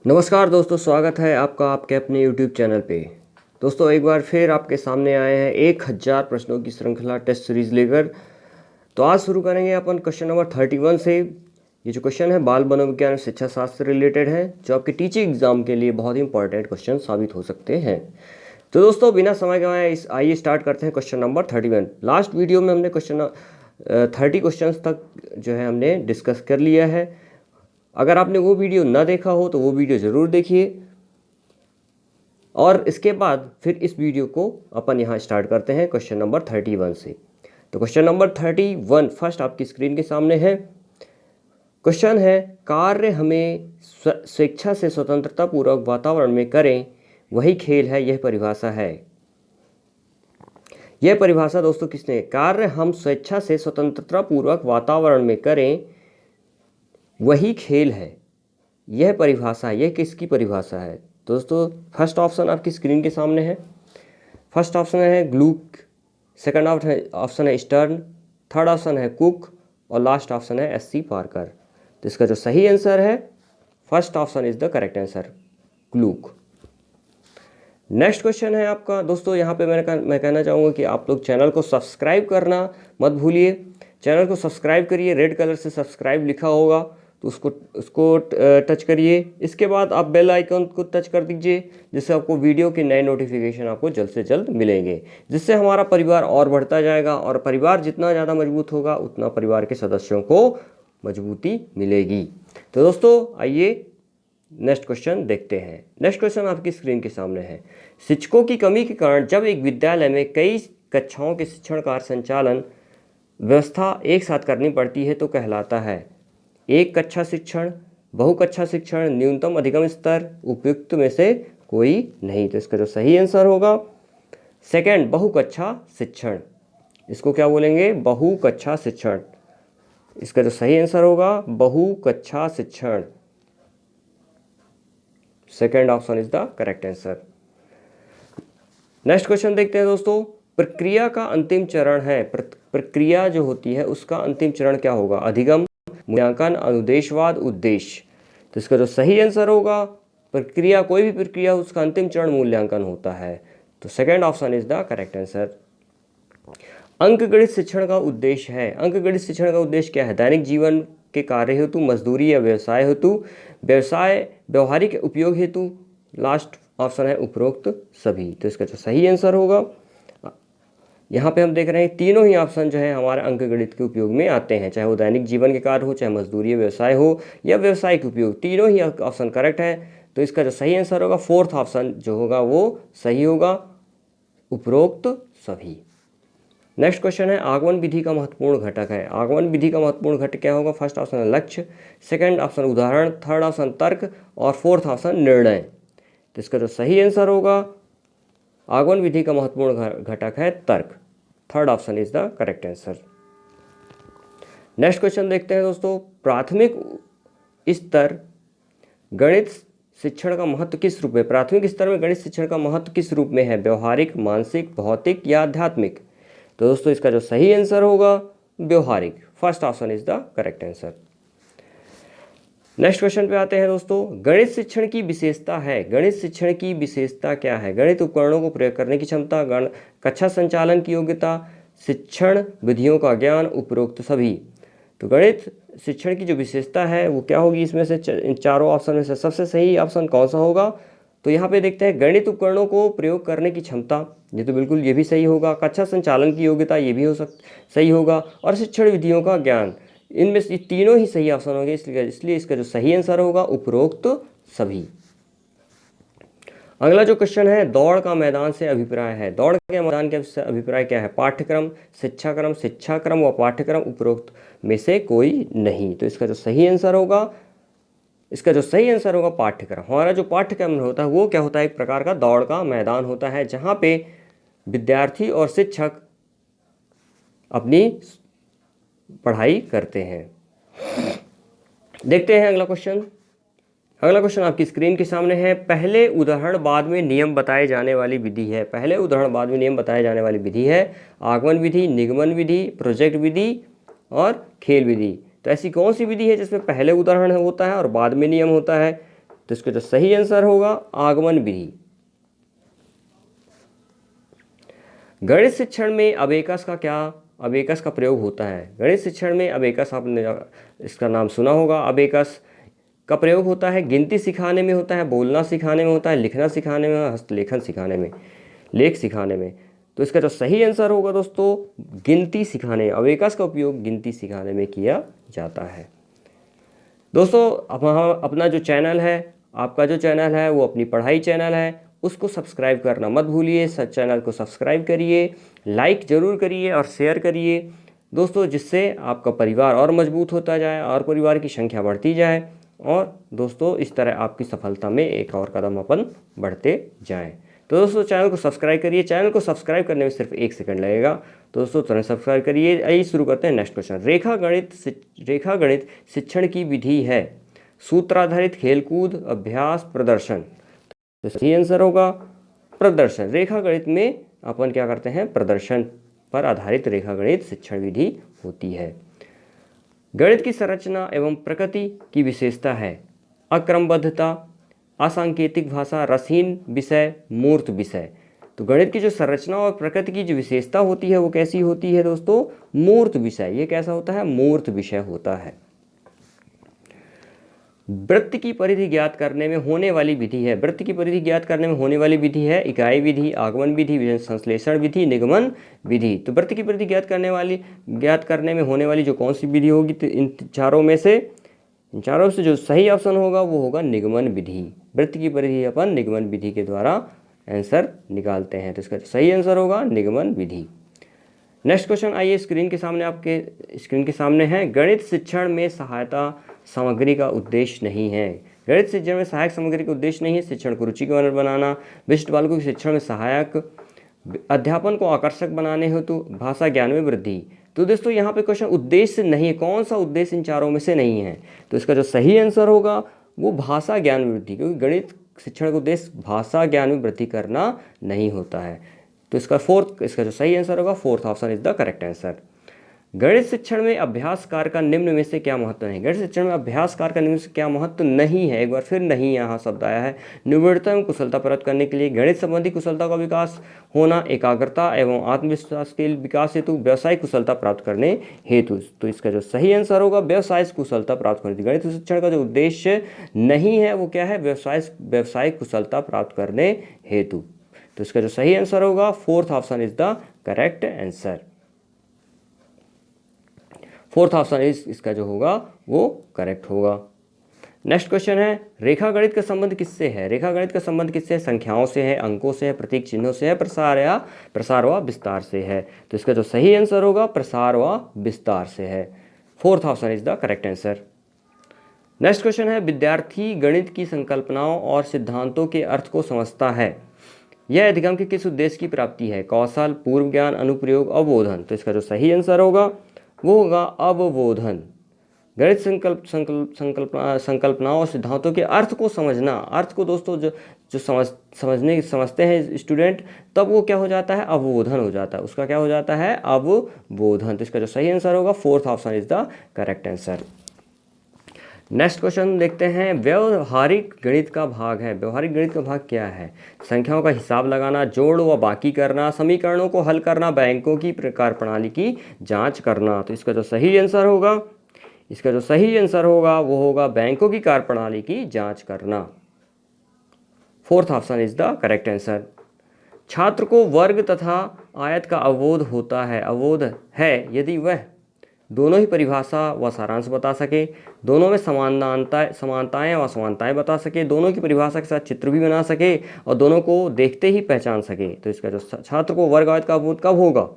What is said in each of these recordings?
नमस्कार दोस्तों, स्वागत है आपका आपके अपने यूट्यूब चैनल पे। दोस्तों एक बार फिर आपके सामने आए हैं 1000 प्रश्नों की श्रृंखला टेस्ट सीरीज लेकर। तो आज शुरू करेंगे अपन क्वेश्चन नंबर 31 से। ये जो क्वेश्चन है बाल मनोविज्ञान और शिक्षा शास्त्र से रिलेटेड है, जो आपके टीचिंग एग्जाम के लिए बहुत ही इंपॉर्टेंट क्वेश्चन साबित हो सकते हैं। तो दोस्तों बिना समय गंवाए आइए स्टार्ट करते हैं क्वेश्चन नंबर 31। लास्ट वीडियो में हमने क्वेश्चन 30 क्वेश्चन तक जो है हमने डिस्कस कर लिया है। अगर आपने वो वीडियो ना देखा हो तो वो वीडियो ज़रूर देखिए, और इसके बाद फिर इस वीडियो को अपन यहाँ स्टार्ट करते हैं क्वेश्चन नंबर 31 से। तो क्वेश्चन नंबर 31 फर्स्ट आपकी स्क्रीन के सामने है। क्वेश्चन है, कार्य हमें स्वेच्छा से स्वतंत्रता पूर्वक वातावरण में करें वही खेल है, यह परिभाषा है। यह परिभाषा दोस्तों किसने? कार्य हम स्वेच्छा से स्वतंत्रता पूर्वक वातावरण में करें वही खेल है, यह परिभाषा, यह किसकी परिभाषा है? दोस्तों फर्स्ट ऑप्शन आपकी स्क्रीन के सामने है। फर्स्ट ऑप्शन है ग्लूक, सेकंड ऑप्शन है स्टर्न, थर्ड ऑप्शन है कुक और लास्ट ऑप्शन है एससी पार्कर। तो इसका जो सही आंसर है first option is the correct answer, Glueck. Next question है आपका दोस्तों, यहाँ पे मैं कहना चाहूँगा कि आप लोग चैनल को सब्सक्राइब करना मत भूलिए। चैनल को सब्सक्राइब करिए, रेड कलर से सब्सक्राइब लिखा होगा तो उसको टच करिए। इसके बाद आप बेल आइकन को टच कर दीजिए, जिससे आपको वीडियो के नए नोटिफिकेशन आपको जल्द से जल्द मिलेंगे, जिससे हमारा परिवार और बढ़ता जाएगा। और परिवार जितना ज़्यादा मजबूत होगा उतना परिवार के सदस्यों को मजबूती मिलेगी। तो दोस्तों आइए नेक्स्ट क्वेश्चन देखते हैं। नेक्स्ट क्वेश्चन आपकी स्क्रीन के सामने है। शिक्षकों की कमी के कारण जब एक विद्यालय में कई कक्षाओं के शिक्षण कार्य संचालन व्यवस्था एक साथ करनी पड़ती है तो कहलाता है एक कक्षा शिक्षण, बहुकक्षा शिक्षण, न्यूनतम अधिगम स्तर, उपयुक्त में से कोई नहीं। तो इसका जो सही आंसर होगा सेकंड, बहुकक्षा शिक्षण। इसको क्या बोलेंगे? बहुकक्षा शिक्षण। इसका जो सही आंसर होगा बहुकक्षा शिक्षण, second option is the correct answer. Next question देखते हैं दोस्तों। प्रक्रिया का अंतिम चरण है, प्रक्रिया जो होती है उसका अंतिम चरण क्या होगा? अधिगम, मूल्यांकन, अनुदेशवाद, उद्देश्य। तो इसका जो सही आंसर होगा प्रक्रिया, कोई भी प्रक्रिया उसका अंतिम चरण मूल्यांकन होता है। तो second option is the correct answer. अंकगणित शिक्षण का उद्देश्य है, अंकगणित शिक्षण का उद्देश्य क्या है? दैनिक जीवन के कार्य हेतु, मजदूरी या व्यवसाय हेतु, व्यवहारिक उपयोग हेतु, लास्ट ऑप्शन है उपरोक्त सभी। तो इसका जो सही आंसर होगा, यहाँ पे हम देख रहे हैं तीनों ही ऑप्शन जो है हमारे अंकगणित के उपयोग में आते हैं, चाहे वो दैनिक जीवन के कार्य हो, चाहे मजदूरी व्यवसाय हो या व्यवसायिक उपयोग, तीनों ही ऑप्शन करेक्ट है। तो इसका जो सही आंसर होगा फोर्थ ऑप्शन जो होगा वो सही होगा, उपरोक्त सभी। नेक्स्ट क्वेश्चन है, आगमन विधि का महत्वपूर्ण घटक है। आगमन विधि का महत्वपूर्ण घटक क्या होगा? फर्स्ट ऑप्शन है लक्ष्य, सेकंड ऑप्शन उदाहरण, थर्ड ऑप्शन तर्क और फोर्थ ऑप्शन निर्णय। तो इसका जो सही आंसर होगा आगमन विधि का महत्वपूर्ण घटक है तर्क, third option is the correct answer. Next question देखते हैं दोस्तों। प्राथमिक स्तर गणित शिक्षण का महत्व किस रूप में? प्राथमिक स्तर में गणित शिक्षण का महत्व किस रूप में है? व्यवहारिक, मानसिक, भौतिक या आध्यात्मिक? तो दोस्तों इसका जो सही आंसर होगा व्यवहारिक, first option is the correct answer. Next question पे आते हैं दोस्तों। गणित शिक्षण की विशेषता है, गणित शिक्षण की विशेषता क्या है? गणित उपकरणों को प्रयोग करने की क्षमता, कक्षा संचालन की योग्यता, शिक्षण विधियों का ज्ञान, उपरोक्त सभी। तो गणित शिक्षण की जो विशेषता है वो क्या होगी? इसमें से इन चारों ऑप्शन में से सबसे सही ऑप्शन कौन सा होगा? तो यहाँ पे देखते हैं गणित उपकरणों को प्रयोग करने की क्षमता, ये तो बिल्कुल ये भी सही होगा। कक्षा संचालन की योग्यता, ये भी सही होगा। और शिक्षण विधियों का ज्ञान, इनमें से तीनों ही सही ऑप्शन होंगे, इसलिए इसका जो सही आंसर होगा उपरोक्त सभी। अगला जो क्वेश्चन है, दौड़ का मैदान से अभिप्राय है। दौड़ के मैदान के अभिप्राय क्या है? पाठ्यक्रम, शिक्षाक्रम व पाठ्यक्रम, उपरोक्त में से कोई नहीं। तो इसका जो सही आंसर होगा, इसका जो सही आंसर होगा पाठ्यक्रम। हमारा जो पाठ्यक्रम होता है वो क्या होता है? एक प्रकार का दौड़ का मैदान होता है, जहाँ पे विद्यार्थी और शिक्षक अपनी पढ़ाई करते हैं। देखते हैं अगला क्वेश्चन। अगला क्वेश्चन आपकी स्क्रीन के सामने है। पहले उदाहरण बाद में नियम बताए जाने वाली विधि है। पहले उदाहरण बाद में नियम बताए जाने वाली विधि है आगमन विधि, निगमन विधि, प्रोजेक्ट विधि और खेल विधि। तो ऐसी कौन सी विधि है जिसमें पहले उदाहरण होता है और बाद में नियम होता है? तो तो इसका जो सही आंसर होगा आगमन विधि। गणित शिक्षण में अबेकस का प्रयोग होता है। गणित शिक्षण में अबेकस, आपने इसका नाम सुना होगा। अबेकस का प्रयोग होता है गिनती सिखाने में, होता है बोलना सिखाने में, होता है लिखना सिखाने में, हस्तलेखन सिखाने में, लेख सिखाने में। तो इसका जो सही आंसर होगा दोस्तों गिनती सिखाने, अबेकस का उपयोग गिनती सिखाने में किया जाता है। दोस्तों अपना जो चैनल है, आपका जो चैनल है वो अपनी पढ़ाई चैनल है, उसको सब्सक्राइब करना मत भूलिए। चैनल को सब्सक्राइब करिए, लाइक ज़रूर करिए और शेयर करिए दोस्तों, जिससे आपका परिवार और मजबूत होता जाए और परिवार की संख्या बढ़ती जाए, और दोस्तों इस तरह आपकी सफलता में एक और कदम अपन बढ़ते जाएं। तो दोस्तों चैनल को सब्सक्राइब करिए। चैनल को सब्सक्राइब करने में सिर्फ 1 सेकंड लगेगा। तो दोस्तों तुरंत सब्सक्राइब करिए। आइए शुरू करते हैं नेक्स्ट क्वेश्चन। रेखा गणित शिक्षण की विधि है सूत्राधारित, खेलकूद, अभ्यास, प्रदर्शन। तो सही आंसर होगा प्रदर्शन। रेखा गणित में अपन क्या करते हैं, प्रदर्शन पर आधारित रेखा गणित शिक्षण विधि होती है। गणित की संरचना एवं प्रकृति की विशेषता है अक्रमबद्धता, असांकेतिक भाषा, रसहीन विषय, मूर्त विषय। तो गणित की जो संरचना और प्रकृति की जो विशेषता होती है वो कैसी होती है दोस्तों, मूर्त विषय। ये कैसा होता है, मूर्त विषय होता है। वृत्त की परिधि ज्ञात करने में होने वाली विधि है, वृत्त की परिधि ज्ञात करने में होने वाली विधि है इकाई विधि, आगमन विधि, संश्लेषण विधि, निगमन विधि। तो वृत्त की परिधि ज्ञात करने में होने वाली जो कौन सी विधि होगी, तो इन चारों से जो सही ऑप्शन होगा वो होगा निगमन विधि। वृत्त की परिधि अपन निगमन विधि के द्वारा आंसर निकालते हैं। तो इसका सही आंसर होगा निगमन विधि। नेक्स्ट क्वेश्चन आइए स्क्रीन के सामने है। गणित शिक्षण में सहायता सामग्री का उद्देश्य नहीं है। गणित शिक्षण में सहायक सामग्री का उद्देश्य नहीं है शिक्षण को रुचिकर बनाना, विशिष्ट बालकों के शिक्षण में सहायक, अध्यापन को आकर्षक बनाने हेतु, भाषा ज्ञान में वृद्धि। तो दोस्तों यहाँ पे क्वेश्चन उद्देश्य नहीं है, कौन सा उद्देश्य इन चारों में से नहीं है। तो इसका जो सही आंसर होगा वो भाषा ज्ञान में वृद्धि, क्योंकि गणित शिक्षण का उद्देश्य भाषा ज्ञान में वृद्धि करना नहीं होता है। तो इसका जो सही आंसर होगा fourth option is the correct answer. गणित शिक्षण में अभ्यास कार्य का निम्न में से क्या महत्व है। गणित शिक्षण में अभ्यास कार्य का निम्न में से क्या महत्व नहीं है। एक बार फिर नहीं यहाँ शब्द आया है। निपुणता एवं कुशलता प्राप्त करने के लिए गणित संबंधी कुशलता का विकास होना, एकाग्रता एवं आत्मविश्वास के विकास हेतु, व्यवसायिक कुशलता प्राप्त करने हेतु। तो इसका जो सही आंसर होगा व्यवसायिक कुशलता प्राप्त करने। गणित शिक्षण का जो उद्देश्य नहीं है वो क्या है, व्यवसायिक कुशलता प्राप्त करने हेतु। तो इसका जो सही आंसर होगा fourth option is the correct answer. Fourth option is इसका जो होगा वो करेक्ट होगा। नेक्स्ट क्वेश्चन है रेखा गणित का संबंध किससे है। रेखा गणित का संबंध किससे है, संख्याओं से है, अंकों से है, प्रतीक चिन्हों से है, प्रसार व विस्तार से है। तो इसका जो सही आंसर होगा प्रसार व विस्तार से है। Fourth option is the correct answer. Next question है विद्यार्थी गणित की संकल्पनाओं और सिद्धांतों के अर्थ को समझता है, यह अधिगम के किस उद्देश्य की प्राप्ति है, कौशल, पूर्व ज्ञान, अनुप्रयोग, अवबोधन। तो इसका जो सही आंसर होगा वो होगा अवबोधन। गणित संकल्पनाओं और सिद्धांतों के अर्थ को समझना, अर्थ को दोस्तों जो समझते हैं स्टूडेंट, तब वो क्या हो जाता है, अवबोधन हो जाता है, उसका क्या हो जाता है, अवबोधन। तो इसका जो सही आंसर होगा fourth option is the correct answer. Next question देखते हैं व्यवहारिक गणित का भाग है। व्यवहारिक गणित का भाग क्या है, संख्याओं का हिसाब लगाना, जोड़ व बाकी करना, समीकरणों को हल करना, बैंकों की प्रकार प्रणाली की जांच करना। तो इसका जो सही आंसर होगा वो होगा बैंकों की कार्य प्रणाली की जांच करना। Fourth option is the correct answer. छात्र को वर्ग तथा आयत का अवबोध है यदि वह दोनों ही परिभाषा व सारांश बता सके, दोनों में समानताएं व असमानताएं बता सके, दोनों की परिभाषा के साथ चित्र भी बना सके और दोनों को देखते ही पहचान सके। तो इसका जो छात्र को वर्ग आयत का अवबोध कब होगा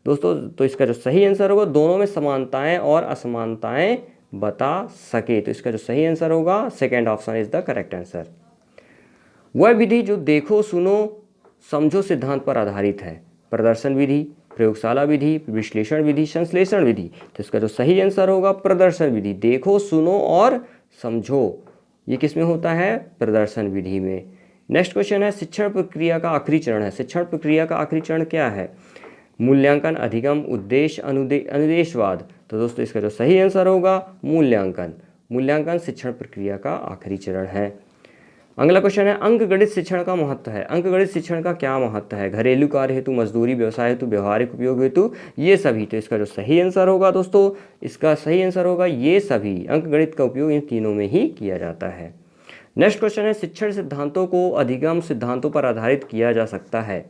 दोस्तों, तो इसका जो सही आंसर होगा दोनों में समानताएं और असमानताएं बता सके। तो इसका जो सही आंसर होगा second option is the correct answer. वह विधि जो देखो सुनो समझो सिद्धांत पर आधारित है, प्रदर्शन विधि, प्रयोगशाला विधि, विश्लेषण विधि, संश्लेषण विधि। तो इसका जो सही आंसर होगा प्रदर्शन विधि। देखो सुनो और समझो ये किस में होता है, प्रदर्शन विधि में। नेक्स्ट क्वेश्चन है शिक्षण प्रक्रिया का आखिरी चरण है। शिक्षण प्रक्रिया का आखिरी चरण क्या है, मूल्यांकन, अधिगम, उद्देश्य, अनुदेशवाद। तो दोस्तों इसका जो सही आंसर होगा मूल्यांकन। मूल्यांकन शिक्षण प्रक्रिया का आखिरी चरण है। अगला क्वेश्चन है अंकगणित शिक्षण का महत्व है। अंकगणित शिक्षण का क्या महत्व है? घरेलू कार्य हेतु, मजदूरी, व्यवसाय हेतु, व्यवहारिक उपयोग हेतु, ये सभी। तो इसका जो सही आंसर होगा दोस्तों, इसका सही आंसर होगा ये सभी। अंकगणित का उपयोग इन तीनों में ही किया जाता है। नेक्स्ट क्वेश्चन है शिक्षण सिद्धांतों को अधिगम सिद्धांतों पर आधारित किया जा सकता है।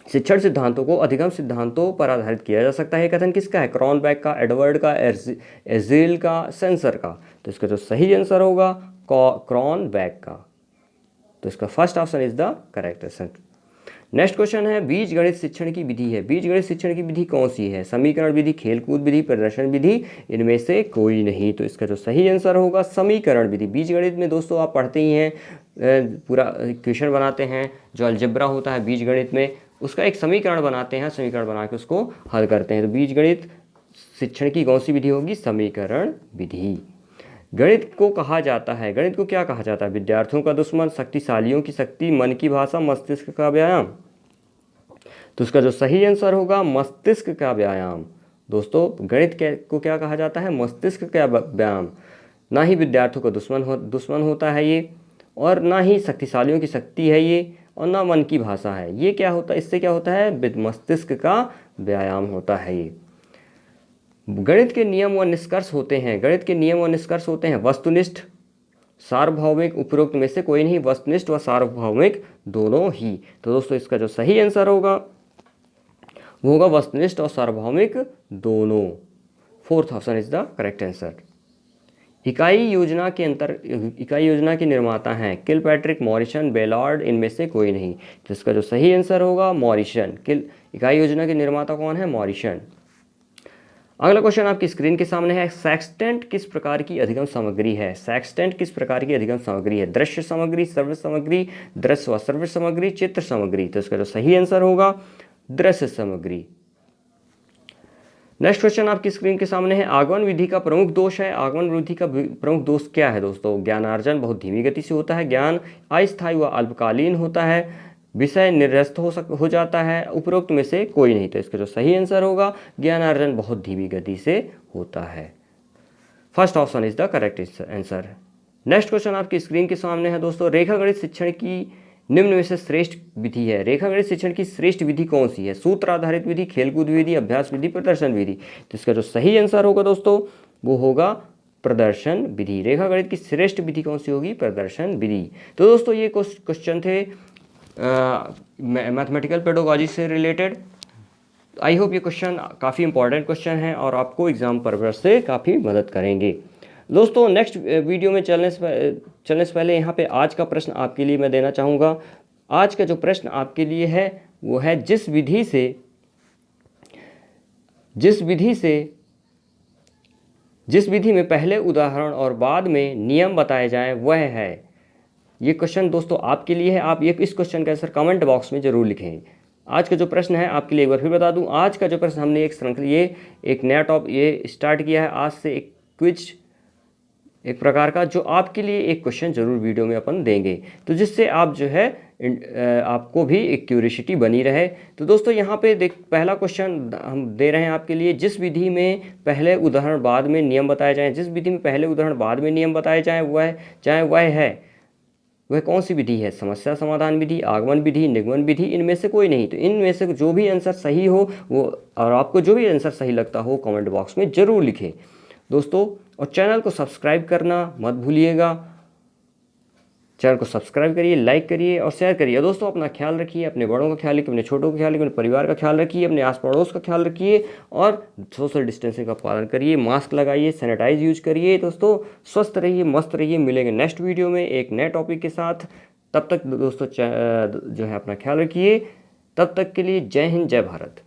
शिक्षण सिद्धांतों को अधिगम सिद्धांतों पर आधारित किया जा सकता है। ये कथन किसका है? क्रॉनबेक का, एडवर्ड का, एजिल का, सेंसर का। तो इसका जो सही आंसर होगा क्रॉनबेक का। तो इसका first option is the correct answer. Next question है बीजगणित शिक्षण की विधि है। बीजगणित शिक्षण की विधि कौन सी है? समीकरण विधि, खेलकूद विधि, प्रदर्शन विधि, इनमें से कोई नहीं। तो इसका जो सही आंसर होगा समीकरण विधि। बीजगणित में दोस्तों आप पढ़ते ही हैं, पूरा क्वेश्चन बनाते हैं, जो अलजेब्रा होता है बीजगणित में, उसका एक समीकरण बनाते हैं, समीकरण बना के उसको हल करते हैं। तो बीजगणित शिक्षण की कौन सी विधि होगी? समीकरण विधि। गणित को कहा जाता है, गणित को क्या कहा जाता है? विद्यार्थियों का दुश्मन, शक्तिशालियों की शक्ति, मन की भाषा, मस्तिष्क का व्यायाम। तो इसका जो सही आंसर होगा मस्तिष्क का व्यायाम। दोस्तों गणित को क्या कहा जाता है? मस्तिष्क का व्यायाम। ना ही विद्यार्थियों का दुश्मन होता है ये, और ना ही शक्तिशालियों की शक्ति है ये, और ना मन की भाषा है। ये क्या होता है? इससे क्या होता है? मस्तिष्क का व्यायाम होता है ये। गणित के नियम व निष्कर्ष होते हैं, गणित के नियम व निष्कर्ष होते हैं वस्तुनिष्ठ, सार्वभौमिक, उपरोक्त में से कोई नहीं, वस्तुनिष्ठ व सार्वभौमिक दोनों ही। तो दोस्तों इसका जो सही आंसर होगा वो होगा वस्तुनिष्ठ और सार्वभौमिक दोनों। Fourth option is the correct answer. इकाई योजना के निर्माता हैं किलपैट्रिक, मॉरिसन, बेलार्ड, इनमें से कोई नहीं। तो इसका जो सही आंसर होगा मॉरिसन। इकाई योजना के निर्माता कौन है? मॉरिसन। अगला क्वेश्चन आपकी स्क्रीन के सामने है। सेक्सटेंट किस प्रकार की अधिगम सामग्री है? सेक्सटेंट किस प्रकार की अधिगम सामग्री है? दृश्य सामग्री, श्रव्य सामग्री, दृश्य व श्रव्य सामग्री, चित्र सामग्री। तो इसका जो सही आंसर होगा दृश्य सामग्री। नेक्स्ट क्वेश्चन आपकी स्क्रीन के सामने है। आगमन विधि का प्रमुख दोष है। आगमन विधि का प्रमुख दोष क्या है दोस्तों? ज्ञानार्जन बहुत धीमी गति से होता है, ज्ञान अस्थायी व अल्पकालीन होता है, विषय निरस्त हो जाता है, उपरोक्त में से कोई नहीं। तो इसका जो सही आंसर होगा ज्ञानार्जन बहुत धीमी गति से होता है। First option is the correct answer. Next question आपकी स्क्रीन के सामने है दोस्तों। रेखागणित शिक्षण की निम्न में से श्रेष्ठ विधि है। रेखागणित शिक्षण की श्रेष्ठ विधि कौन सी है? सूत्र आधारित विधि, खेलकूद विधि, अभ्यास विधि, प्रदर्शन विधि। तो इसका जो सही आंसर होगा दोस्तों वो होगा प्रदर्शन विधि। रेखागणित की श्रेष्ठ विधि कौन सी होगी? प्रदर्शन विधि। तो दोस्तों ये क्वेश्चन थे मैथमेटिकल पेडागोजी से रिलेटेड। आई होप ये क्वेश्चन काफ़ी इंपॉर्टेंट क्वेश्चन है और आपको एग्जाम पर्पज से काफ़ी मदद करेंगे। दोस्तों नेक्स्ट वीडियो में चलने से पहले यहाँ पे आज का प्रश्न आपके लिए मैं देना चाहूँगा। आज का जो प्रश्न आपके लिए है वो है जिस विधि में पहले उदाहरण और बाद में नियम बताए जाएं वह है। ये क्वेश्चन दोस्तों आपके लिए है। आप ये इस क्वेश्चन का आंसर कमेंट बॉक्स में ज़रूर लिखें। आज का जो प्रश्न है आपके लिए एक बार फिर बता दूं, आज का जो प्रश्न हमने एक श्रृंखला एक नया ये स्टार्ट किया है आज से, एक क्विज एक प्रकार का, जो आपके लिए एक क्वेश्चन जरूर वीडियो में अपन देंगे, तो जिससे आप जो है आपको भी एक क्यूरियोसिटी बनी रहे। तो दोस्तों यहाँ पे पहला क्वेश्चन हम दे रहे हैं आपके लिए। जिस विधि में पहले उदाहरण बाद में नियम बताए जाएं, जिस विधि में पहले उदाहरण बाद में नियम बताए जाएं वह कौन सी विधि है? समस्या समाधान विधि, आगमन विधि, निगमन विधि, इनमें से कोई नहीं। तो इनमें से जो भी आंसर सही हो वो, और आपको जो भी आंसर सही लगता हो कमेंट बॉक्स में ज़रूर लिखें दोस्तों। और चैनल को सब्सक्राइब करना मत भूलिएगा। चैनल को सब्सक्राइब करिए, लाइक करिए और शेयर करिए। दोस्तों अपना ख्याल रखिए, अपने बड़ों का ख्याल रखिए, अपने छोटों का ख्याल रखिए, अपने परिवार का ख्याल रखिए, अपने आस पड़ोस का ख्याल रखिए और सोशल डिस्टेंसिंग का पालन करिए, मास्क लगाइए, सैनिटाइज यूज करिए। दोस्तों स्वस्थ रहिए, मस्त रहिए। मिलेंगे नेक्स्ट वीडियो में एक नए टॉपिक के साथ। तब तक दोस्तों जो है अपना ख्याल रखिए। तब तक के लिए जय हिंद, जय भारत।